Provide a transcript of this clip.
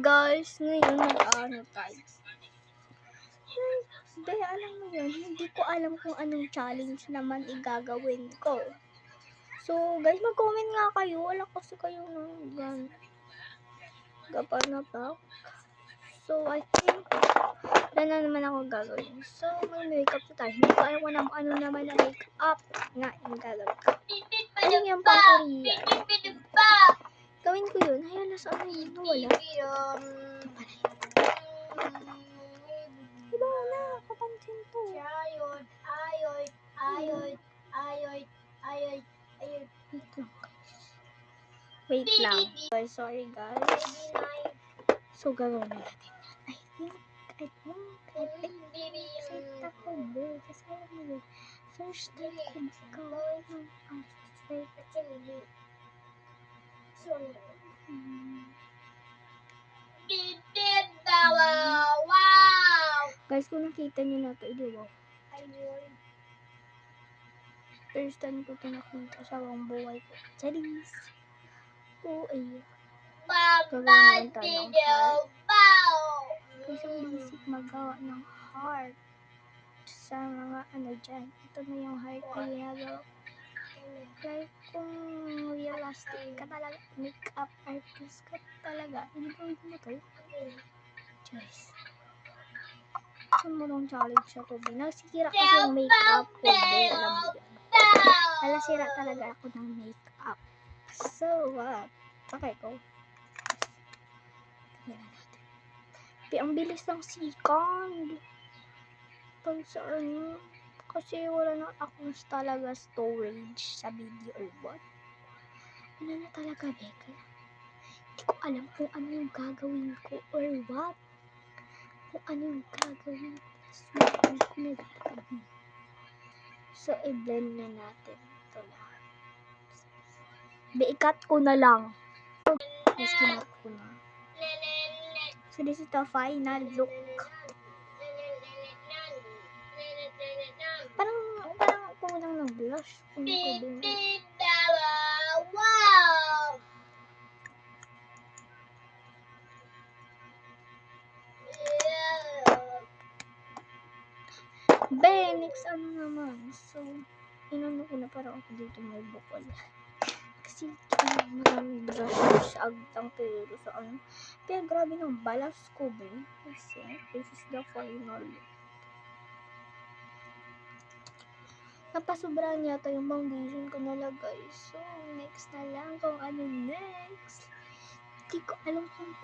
guys, ngayon mag-ano tayo. Hindi, alam mo yun, hindi ko alam kung anong challenge naman igagawin ko. So, guys, mag-comment nga kayo. Wala kasi kayo ng gapanabak. So, I think, na naman ako gagawin. So, mag-makeup na tayo. Hindi ko alam kung ano naman na makeup na yung gagawin ko. Ano yung pang-Korean? Gawin ko yun. Ayun, nasa ano yun? Wala. Ito pala yun. Diba na? Kapansin to. Wait lang. Guys, sorry guys. So, gagawin na natin yan. I think, excited ako ba? Kasi alam mo yun, first time ko magkawa ng guys, kung nakita nyo na ito, di ba? First time ko ito nakita sa buong buhay ko. Charis! Oo, ay. Gagawin naman tayo ng heart. Kasi ang basic magawa ng heart. Sa mga ano dyan. Ito na yung heart na ginagawa. Like, kung realistic ka talaga, makeup artist ka talaga, hindi gawin mo to. Charis. Saan mo nung challenge na to? Nasira kasi yung makeup ko. Alam mo yan. Nalasira talaga ako ng makeup. So, okay ko. Tingnan natin. Ang bilis ng second. Pag sa ano, kasi wala na akong talaga storage sa video or what. Ano na talaga, Beka? Hindi ko alam kung ano yung gagawin ko or what. Kung ano yung gagawin. So, i-blend na natin ito lahat. I-cut ko na lang. Yes, kinat ko na. So, this is the final look. Parang kulang ng blush. Wow! Next ano naman. So, inano ko na parang ako dito may bukol. Kasi, maraming brush agtang pero sa ano. Kaya grabe ng balas ko, be. Kasi, this is the final look. Napasobrahan yata yung foundation ko nalagay. So, next na lang kung ano next. Hindi ko alam kung